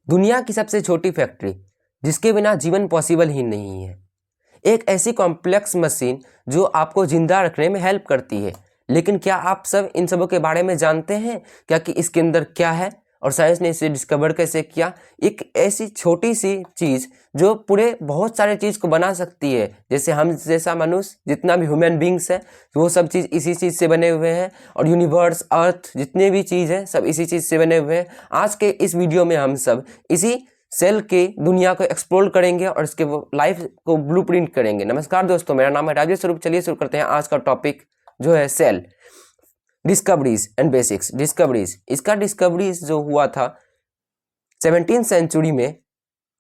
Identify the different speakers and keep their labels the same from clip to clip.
Speaker 1: दुनिया की सबसे छोटी फैक्ट्री जिसके बिना जीवन पॉसिबल ही नहीं है। एक ऐसी कॉम्प्लेक्स मशीन जो आपको जिंदा रखने में हेल्प करती है। लेकिन क्या आप सब इन सबों के बारे में जानते हैं क्या कि इसके अंदर क्या है और साइंस ने इसे डिस्कवर कैसे किया? एक ऐसी छोटी सी चीज़ जो पूरे बहुत सारे चीज़ को बना सकती है, जैसे हम जैसा मनुष्य जितना भी ह्यूमन बींग्स है वो सब चीज़ इसी चीज़ से बने हुए हैं, और यूनिवर्स अर्थ जितने भी चीज़ है सब इसी चीज़ से बने हुए हैं। आज के इस वीडियो में हम सब इसी सेल के दुनिया को एक्सप्लोर करेंगे और इसके लाइफ को ब्लूप्रिंट करेंगे। नमस्कार दोस्तों, मेरा नाम है राजेश स्वरूप। चलिए शुरू करते हैं आज का टॉपिक जो है cell discoveries and basics. Discoveries, इसका डिस्कवरीज जो हुआ था 17th सेंचुरी में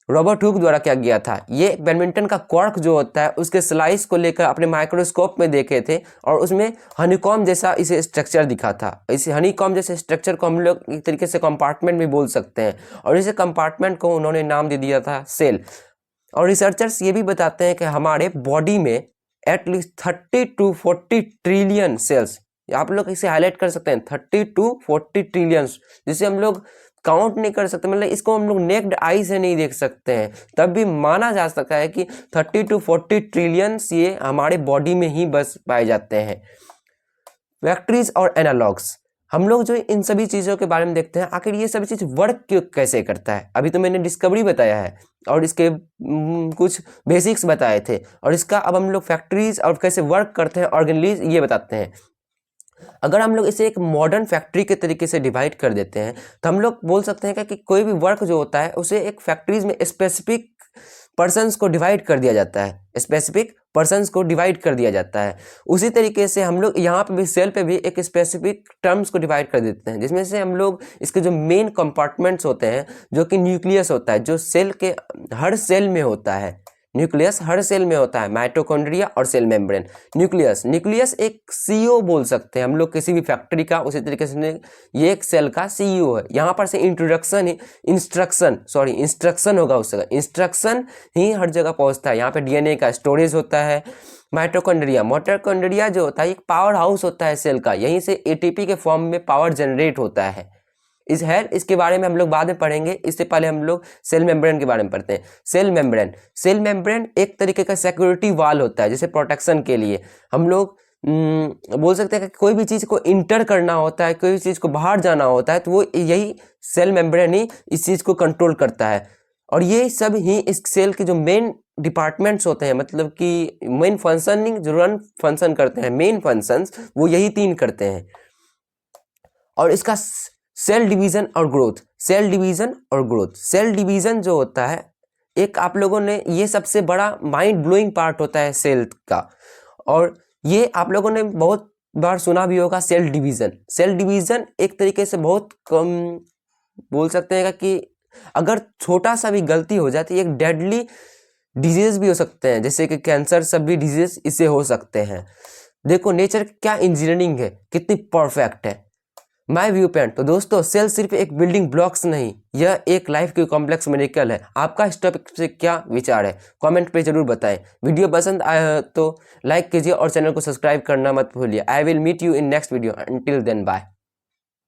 Speaker 1: रॉबर्ट हुक द्वारा किया गया था। ये बैडमिंटन का कॉर्क जो होता है उसके स्लाइस को लेकर अपने माइक्रोस्कोप में देखे थे और उसमें हनीकॉम्ब जैसा इसे स्ट्रक्चर दिखा था। इस हनीकॉम्ब जैसे स्ट्रक्चर को हम लोग एक तरीके से कंपार्टमेंट भी बोल सकते हैं, और इसे कंपार्टमेंट को उन्होंने नाम दे दिया था सेल। और रिसर्चर्स ये भी बताते हैं कि हमारे बॉडी में एटलीस्ट 30 to 40 ट्रिलियन सेल्स, आप लोग इसे हाईलाइट कर सकते हैं, 30 to 40 ट्रिलियन, जिसे हम लोग काउंट नहीं कर सकते, मतलब इसको हम लोग नेक्ड आई से नहीं देख सकते हैं, तब भी माना जा सकता है कि 30 to 40 ट्रिलियंस ये हमारे बॉडी में ही बस पाए जाते हैं। फैक्ट्रीज और एनालॉग्स, हम लोग जो इन सभी चीज़ों के बारे में देखते हैं, आखिर ये सभी चीज़ वर्क कैसे करता है। अभी तो मैंने डिस्कवरी बताया है और इसके कुछ बेसिक्स बताए थे, और इसका अब हम लोग फैक्ट्रीज और कैसे वर्क करते हैं ऑर्गेनलीज ये बताते हैं। अगर हम लोग इसे एक मॉडर्न फैक्ट्री के तरीके से डिवाइड कर देते हैं तो हम लोग बोल सकते हैं कि कोई भी वर्क जो होता है उसे एक फैक्ट्रीज में स्पेसिफिक पर्सन्स को डिवाइड कर दिया जाता है, स्पेसिफिक पर्सन्स को डिवाइड कर दिया जाता है। उसी तरीके से हम लोग यहाँ पे भी सेल पे भी एक स्पेसिफिक टर्म्स को डिवाइड कर देते हैं, जिसमें से हम लोग इसके जो मेन कंपार्टमेंट्स होते हैं जो कि न्यूक्लियस होता है, जो सेल के हर सेल में होता है। न्यूक्लियस हर सेल में होता है, माइटोकॉन्ड्रिया और सेल मेम्ब्रेन। न्यूक्लियस एक सीईओ बोल सकते हैं हम लोग किसी भी फैक्ट्री का, उसी तरीके से ये एक सेल का सीईओ है। यहाँ पर से इंस्ट्रक्शन होगा उस जगह, इंस्ट्रक्शन ही हर जगह पहुँचता है। यहाँ पे डीएनए का स्टोरेज होता है। माइटोकॉन्ड्रिया जो होता है एक पावर हाउस होता है सेल का, यहीं से एटीपी के फॉर्म में पावर जनरेट होता है। इसके बारे में हम लोग बाद में पढ़ेंगे, इससे पहले हम लोग सेल मेम्ब्रेन के बारे में पढ़ते हैं। सेल मेम्ब्रेन एक तरीके का सिक्योरिटी वॉल होता है, जैसे प्रोटेक्शन के लिए हम लोग बोल सकते हैं कि कोई भी चीज़ को इंटर करना होता है, कोई भी चीज़ को बाहर जाना होता है, तो वो यही सेल मेम्ब्रेन ही इस चीज़ को कंट्रोल करता है। और ये सब ही इस सेल के जो मेन डिपार्टमेंट्स होते हैं, मतलब कि मेन फंक्शनिंग जो रन फंक्शन करते हैं, मेन फंक्शंस वो यही 3 करते हैं। और इसका सेल डिवीजन और ग्रोथ, सेल डिवीजन जो होता है, एक आप लोगों ने ये सबसे बड़ा माइंड ब्लोइंग पार्ट होता है सेल का, और ये आप लोगों ने बहुत बार सुना भी होगा। सेल डिवीजन एक तरीके से बहुत कम बोल सकते हैं कि अगर छोटा सा भी गलती हो जाती है एक डेडली डिजीज भी हो सकते हैं, जैसे कि कैंसर, सब भी डिजीज इससे हो सकते हैं। देखो नेचर क्या इंजीनियरिंग है, कितनी परफेक्ट है। माय व्यू पॉइंट, तो दोस्तों सेल सिर्फ एक बिल्डिंग ब्लॉक्स नहीं, यह एक लाइफ की कॉम्प्लेक्स मेडिकल है। आपका इस टॉपिक से क्या विचार है कमेंट पे जरूर बताएं। वीडियो पसंद आया तो लाइक कीजिए और चैनल को सब्सक्राइब करना मत भूलिए। I will meet you in next video, until then bye.